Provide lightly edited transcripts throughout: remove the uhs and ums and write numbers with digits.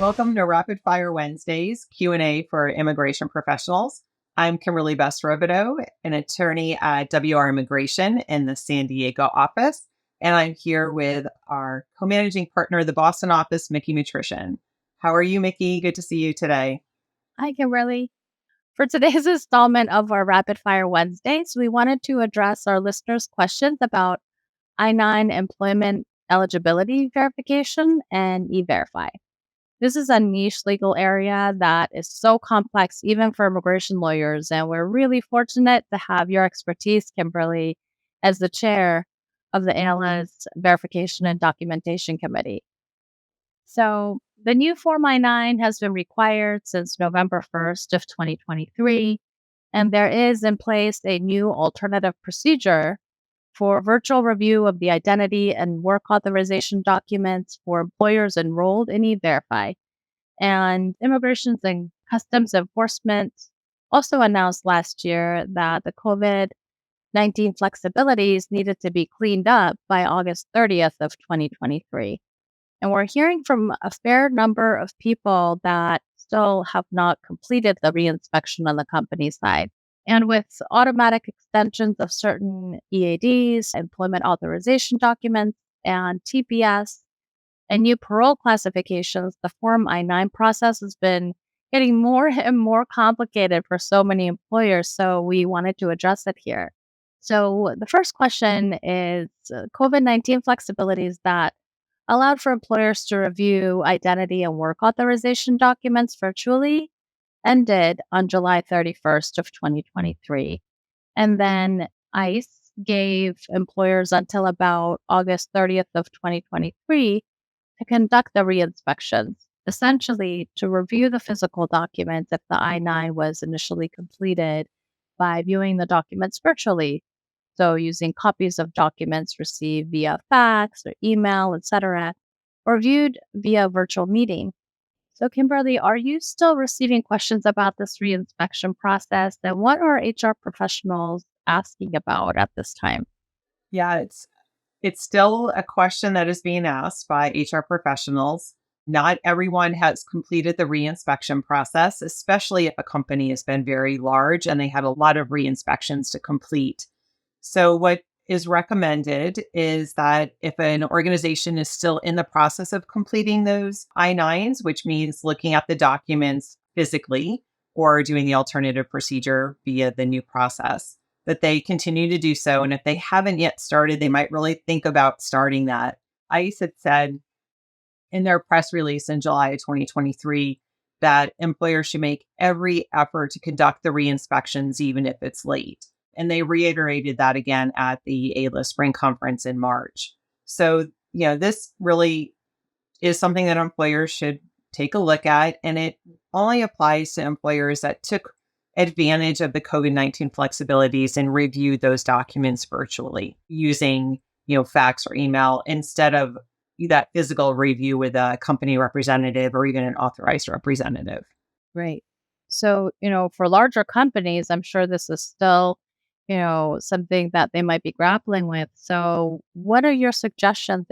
Welcome to Rapid Fire Wednesdays, Q&A for immigration professionals. I'm Kimberley Best Robidoux, an attorney at WR Immigration in the San Diego office, and I'm here with our co-managing partner of the Boston office, Miki Matrician. How are you, Miki? Good to see you today. Hi, Kimberly. For today's installment of our Rapid Fire Wednesdays, we wanted to address our listeners' questions about I-9 employment eligibility verification and E-Verify. This is a niche legal area that is so complex, even for immigration lawyers, and we're really fortunate to have your expertise, Kimberly, as the chair of the ALS Verification and Documentation Committee. So the new Form I-9 has been required since November 1st of 2023, and there is in place a new alternative procedure for virtual review of the identity and work authorization documents for employers enrolled in E-Verify. And Immigration and Customs Enforcement also announced last year that the COVID-19 flexibilities needed to be cleaned up by August 30th of 2023. And we're hearing from a fair number of people that still have not completed the reinspection on the company side. And with automatic extensions of certain EADs, employment authorization documents, and TPS, and new parole classifications, the Form I-9 process has been getting more and more complicated for so many employers. So we wanted to address it here. So the first question is COVID-19 flexibilities that allowed for employers to review identity and work authorization documents virtually ended on July 31st of 2023. And then ICE gave employers until about August 30th of 2023 to conduct the re-inspections, essentially to review the physical documents if the I-9 was initially completed by viewing the documents virtually. So using copies of documents received via fax or email, etc., or viewed via virtual meeting. So Kimberly, are you still receiving questions about this reinspection process? And what are HR professionals asking about at this time? Yeah, it's still a question that is being asked by HR professionals. Not everyone has completed the reinspection process, especially if a company has been very large and they had a lot of reinspections to complete. So what is recommended is that if an organization is still in the process of completing those I-9s, which means looking at the documents physically or doing the alternative procedure via the new process, that they continue to do so. And if they haven't yet started, they might really think about starting that. ICE had said in their press release in July of 2023 that employers should make every effort to conduct the re-inspections, even if it's late. And they reiterated that again at the ALS Spring Conference in March. So, this really is something that employers should take a look at. And it only applies to employers that took advantage of the COVID-19 flexibilities and reviewed those documents virtually using, fax or email instead of that physical review with a company representative or even an authorized representative. Right. So, for larger companies, I'm sure this is still something that they might be grappling with. So what are your suggestions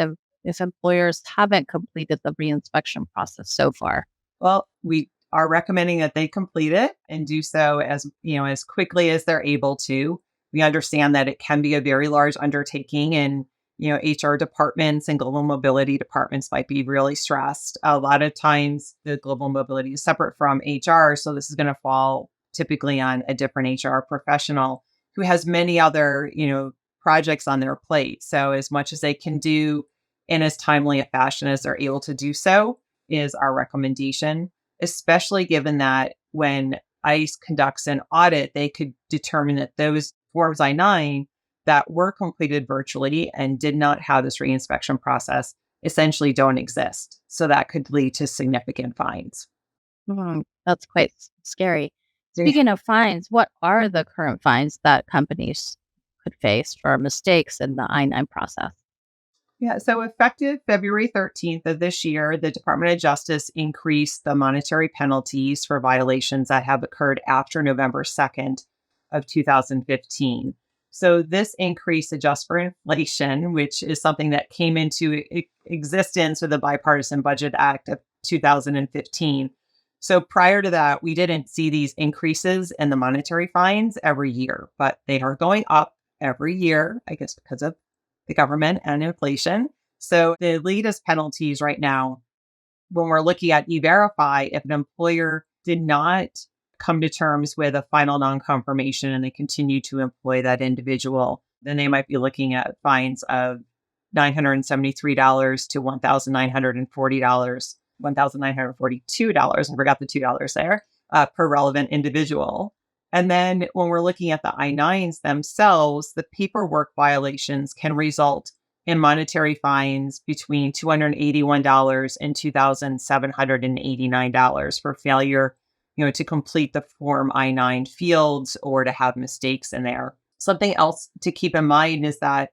if employers haven't completed the reinspection process so far? Well, we are recommending that they complete it and do so as quickly as they're able to. We understand that it can be a very large undertaking and, HR departments and global mobility departments might be really stressed. A lot of times the global mobility is separate from HR. So this is going to fall typically on a different HR professional who has many other, projects on their plate. So as much as they can do in as timely a fashion as they're able to do so is our recommendation, especially given that when ICE conducts an audit, they could determine that those Forms I-9 that were completed virtually and did not have this reinspection process essentially don't exist. So that could lead to significant fines. That's quite scary. Speaking of fines, what are the current fines that companies could face for mistakes in the I-9 process? Yeah, so effective February 13th of this year, the Department of Justice increased the monetary penalties for violations that have occurred after November 2nd of 2015. So this increase adjusts for inflation, which is something that came into existence with the Bipartisan Budget Act 2015. So prior to that, we didn't see these increases in the monetary fines every year, but they are going up every year, I guess, because of the government and inflation. So the latest penalties right now, when we're looking at E-Verify, if an employer did not come to terms with a final non-confirmation and they continue to employ that individual, then they might be looking at fines of $973 to $1,940, $1,942. I forgot the $2 there, per relevant individual. And then when we're looking at the I-9s themselves, the paperwork violations can result in monetary fines between $281 and $2,789 for failure, to complete the Form I-9 fields or to have mistakes in there. Something else to keep in mind is that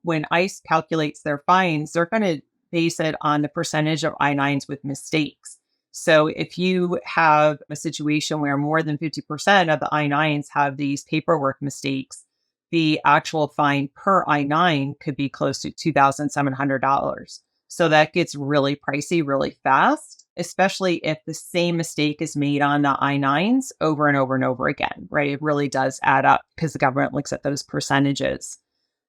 when ICE calculates their fines, they're going to base it on the percentage of I-9s with mistakes. So if you have a situation where more than 50% of the I-9s have these paperwork mistakes, the actual fine per I-9 could be close to $2,700. So that gets really pricey really fast, especially if the same mistake is made on the I-9s over and over and over again, right? It really does add up because the government looks at those percentages.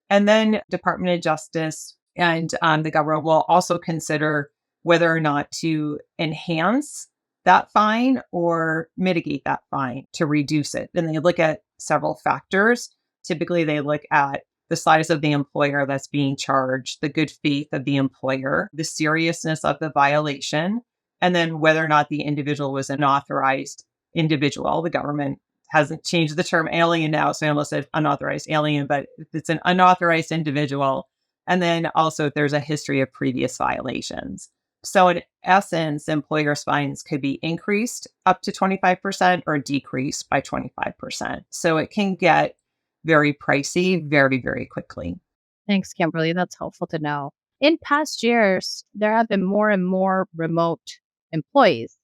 And then Department of Justice and the government will also consider whether or not to enhance that fine or mitigate that fine to reduce it. And they look at several factors. Typically, they look at the size of the employer that's being charged, the good faith of the employer, the seriousness of the violation, and then whether or not the individual was an authorized individual. The government hasn't changed the term alien now, so I almost said unauthorized alien, but if it's an unauthorized individual. And then also if there's a history of previous violations. So in essence, employers' fines could be increased up to 25% or decreased by 25%. So it can get very pricey very, very quickly. Thanks, Kimberly. That's helpful to know. In past years, there have been more and more remote employees,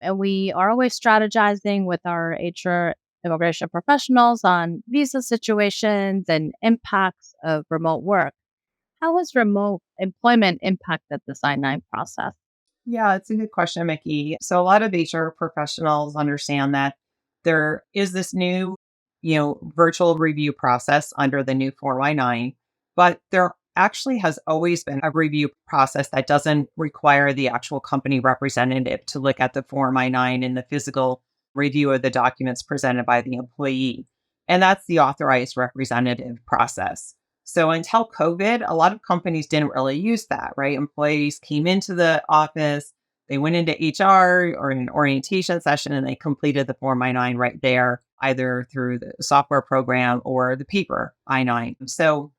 and we are always strategizing with our HR immigration professionals on visa situations and impacts of remote work. How has remote employment impacted the I-9 process? Yeah, it's a good question, Mickey. So a lot of HR professionals understand that there is this new, virtual review process under the new Form I-9, but there actually has always been a review process that doesn't require the actual company representative to look at the Form I-9 and the physical review of the documents presented by the employee. And that's the authorized representative process. So until COVID, a lot of companies didn't really use that, right? Employees came into the office, they went into HR or an orientation session, and they completed the Form I-9 right there, either through the software program or the paper I-9. So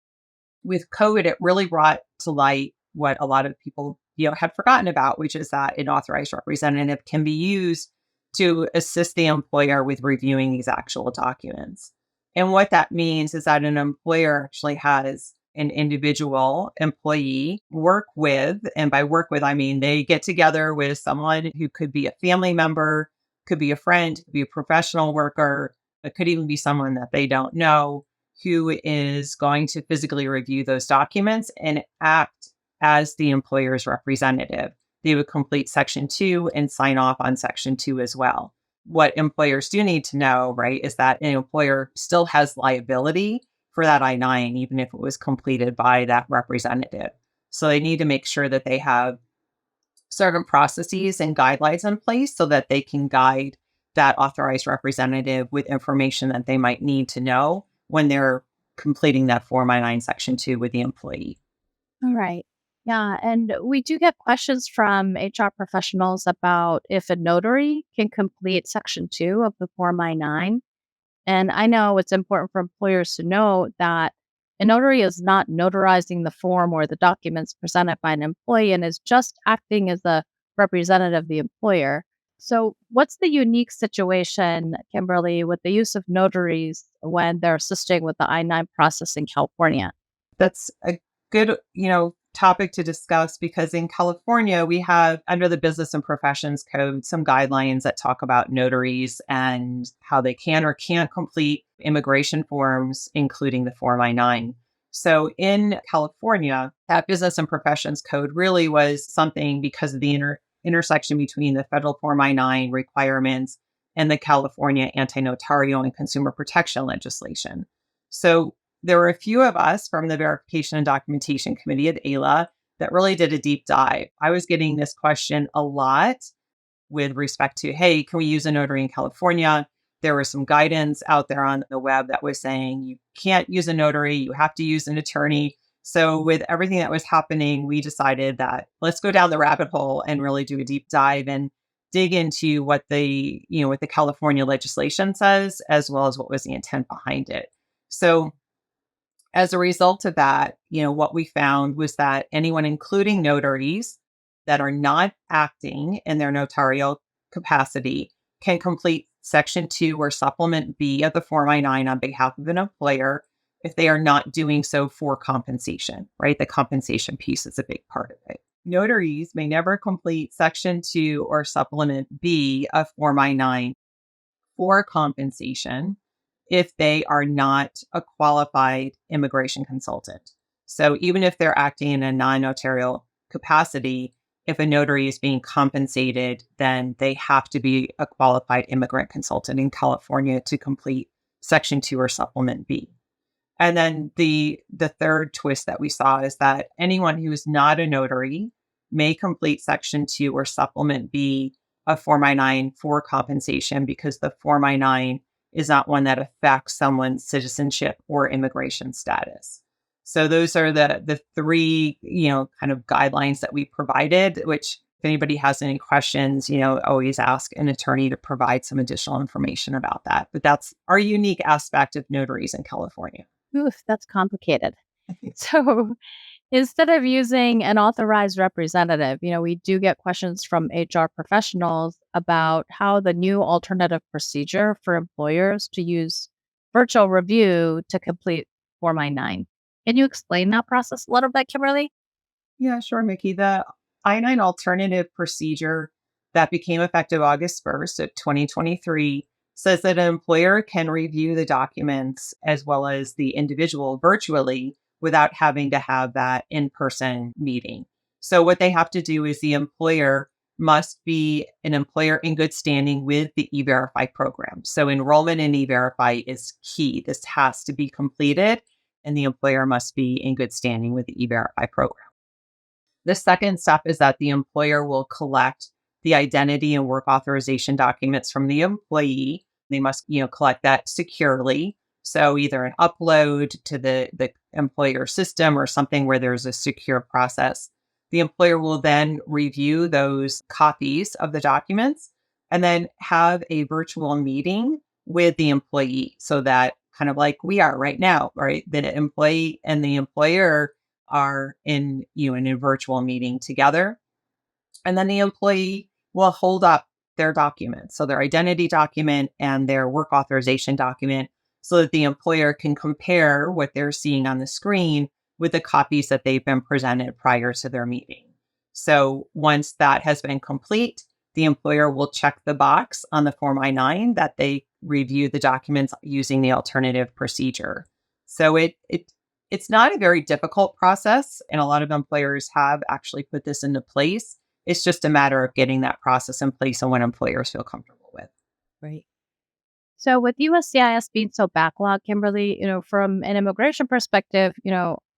with COVID, it really brought to light what a lot of people, had forgotten about, which is that an authorized representative can be used to assist the employer with reviewing these actual documents. And what that means is that an employer actually has an individual employee work with, and by work with, I mean they get together with someone who could be a family member, could be a friend, could be a professional worker, it could even be someone that they don't know, who is going to physically review those documents and act as the employer's representative. They would complete Section 2 and sign off on Section 2 as well. What employers do need to know, right, is that an employer still has liability for that I-9, even if it was completed by that representative. So they need to make sure that they have certain processes and guidelines in place so that they can guide that authorized representative with information that they might need to know when they're completing that Form I-9 Section 2 with the employee. All right. Yeah. And we do get questions from HR professionals about if a notary can complete Section 2 of the Form I-9. And I know it's important for employers to know that a notary is not notarizing the form or the documents presented by an employee and is just acting as a representative of the employer. So, what's the unique situation, Kimberly, with the use of notaries when they're assisting with the I-9 process in California? That's a good, topic to discuss because in California, we have under the Business and Professions Code some guidelines that talk about notaries and how they can or can't complete immigration forms, including the Form I-9. So in California, that Business and Professions Code really was something because of the intersection between the federal Form I-9 requirements and the California anti-notarial and consumer protection legislation. So there were a few of us from the Verification and Documentation Committee at AILA that really did a deep dive. I was getting this question a lot with respect to, hey, can we use a notary in California? There was some guidance out there on the web that was saying you can't use a notary, you have to use an attorney. So with everything that was happening, we decided that let's go down the rabbit hole and really do a deep dive and dig into what what the California legislation says, as well as what was the intent behind it. So as a result of that, what we found was that anyone, including notaries that are not acting in their notarial capacity, can complete Section 2 or Supplement B of the Form I-9 on behalf of an employer if they are not doing so for compensation, right? The compensation piece is a big part of it. Notaries may never complete Section 2 or Supplement B of Form I-9 for compensation if they are not a qualified immigration consultant. So even if they're acting in a non-notarial capacity, if a notary is being compensated, then they have to be a qualified immigrant consultant in California to complete Section 2 or Supplement B. And then the third twist that we saw is that anyone who is not a notary may complete Section 2 or Supplement B of Form I-9 for compensation because the Form I-9 is not one that affects someone's citizenship or immigration status. So those are the three, kind of guidelines that we provided, which if anybody has any questions, always ask an attorney to provide some additional information about that. But that's our unique aspect of notaries in California. Oof, that's complicated. So instead of using an authorized representative, we do get questions from HR professionals about how the new alternative procedure for employers to use virtual review to complete Form I-9. Can you explain that process a little bit, Kimberly? Yeah, sure, Miki. The I-9 alternative procedure that became effective August 1st of 2023 says that an employer can review the documents as well as the individual virtually without having to have that in-person meeting. So what they have to do is the employer must be an employer in good standing with the E-Verify program. So enrollment in E-Verify is key. This has to be completed, and the employer must be in good standing with the E-Verify program. The second step is that the employer will collect the identity and work authorization documents from the employee. They must, collect that securely. So either an upload to the employer system or something where there's a secure process. The employer will then review those copies of the documents and then have a virtual meeting with the employee so that kind of like we are right now, right? The employee and the employer are in a virtual meeting together. And then the employee will hold up their documents, so their identity document and their work authorization document, so that the employer can compare what they're seeing on the screen with the copies that they've been presented prior to their meeting. So once that has been complete, the employer will check the box on the Form I-9 that they review the documents using the alternative procedure. So it's not a very difficult process, and a lot of employers have actually put this into place. It's just a matter of getting that process in place and what employers feel comfortable with. Right. So with USCIS being so backlogged, Kimberly, from an immigration perspective,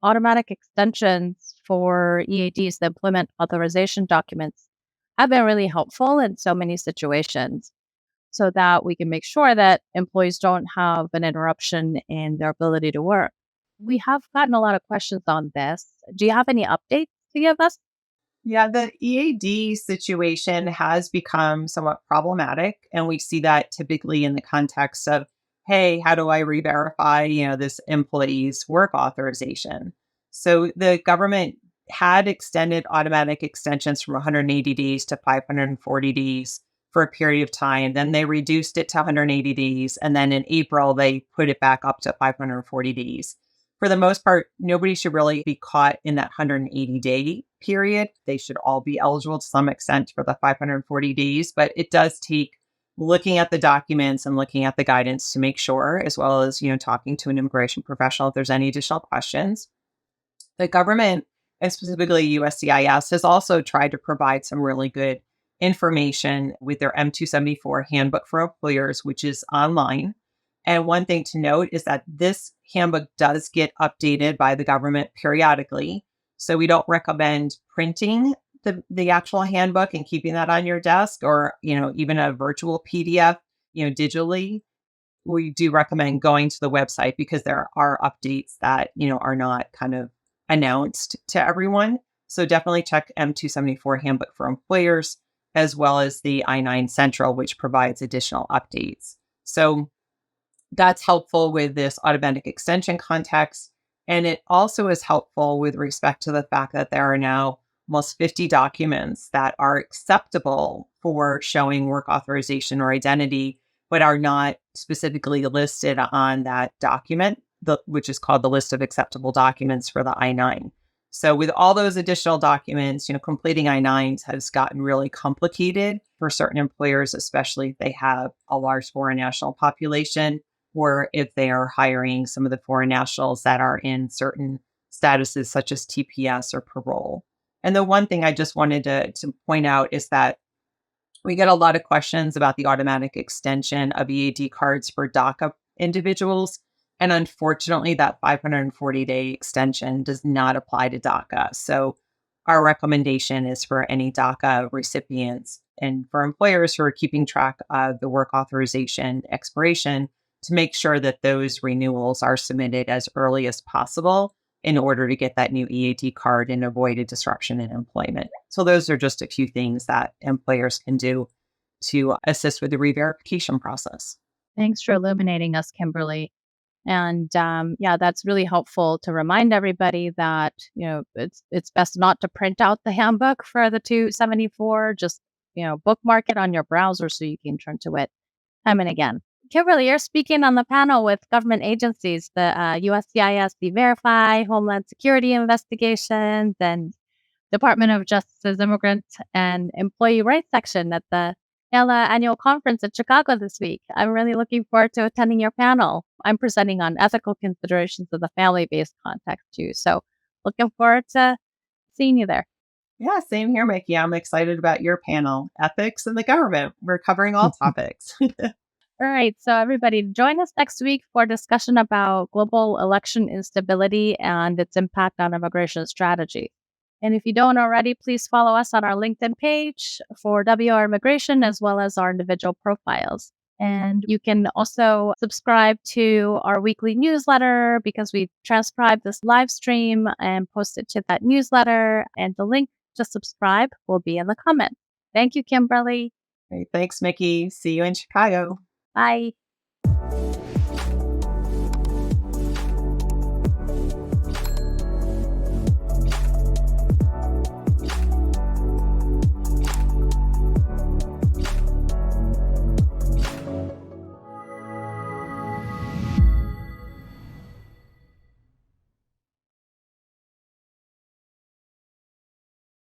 automatic extensions for EADs, the employment authorization documents, have been really helpful in so many situations so that we can make sure that employees don't have an interruption in their ability to work. We have gotten a lot of questions on this. Do you have any updates to give us? Yeah, the EAD situation has become somewhat problematic. And we see that typically in the context of, hey, how do I re-verify, this employee's work authorization? So the government had extended automatic extensions from 180 days to 540 days for a period of time. Then they reduced it to 180 days. And then in April, they put it back up to 540 days. For the most part, nobody should really be caught in that 180-day period. They should all be eligible to some extent for the 540 days, but it does take looking at the documents and looking at the guidance to make sure, as well as, talking to an immigration professional if there's any additional questions. The government, and specifically USCIS, has also tried to provide some really good information with their M274 handbook for employers, which is online. And one thing to note is that this handbook does get updated by the government periodically. So we don't recommend printing the actual handbook and keeping that on your desk, or, even a virtual PDF, digitally. We do recommend going to the website because there are updates that, are not kind of announced to everyone. So definitely check M274 Handbook for Employers, as well as the I-9 Central, which provides additional updates. So that's helpful with this automatic extension context. And it also is helpful with respect to the fact that there are now almost 50 documents that are acceptable for showing work authorization or identity, but are not specifically listed on that document, which is called the list of acceptable documents for the I-9. So with all those additional documents, completing I-9s has gotten really complicated for certain employers, especially if they have a large foreign national population, or if they are hiring some of the foreign nationals that are in certain statuses such as TPS or parole. And the one thing I just wanted to point out is that we get a lot of questions about the automatic extension of EAD cards for DACA individuals. And unfortunately, that 540-day extension does not apply to DACA. So our recommendation is for any DACA recipients and for employers who are keeping track of the work authorization expiration to make sure that those renewals are submitted as early as possible in order to get that new EAD card and avoid a disruption in employment. So those are just a few things that employers can do to assist with the re-verification process. Thanks for illuminating us, Kimberly. And yeah, that's really helpful to remind everybody that it's best not to print out the handbook for the 274. Just bookmark it on your browser so you can turn to it time and again. Kimberly, you're speaking on the panel with government agencies, the USCIS Verify, Homeland Security Investigations, and Department of Justice's Immigrant and Employee Rights section at the ELA annual conference in Chicago this week. I'm really looking forward to attending your panel. I'm presenting on ethical considerations of the family-based context too. So looking forward to seeing you there. Yeah, same here, Mickey. I'm excited about your panel, Ethics in the Government. We're covering all topics. All right. So, everybody, join us next week for a discussion about global election instability and its impact on immigration strategy. And if you don't already, please follow us on our LinkedIn page for WR Immigration as well as our individual profiles. And you can also subscribe to our weekly newsletter because we transcribe this live stream and post it to that newsletter. And the link to subscribe will be in the comment. Thank you, Kimberly. Great. Thanks, Mickey. See you in Chicago. Bye.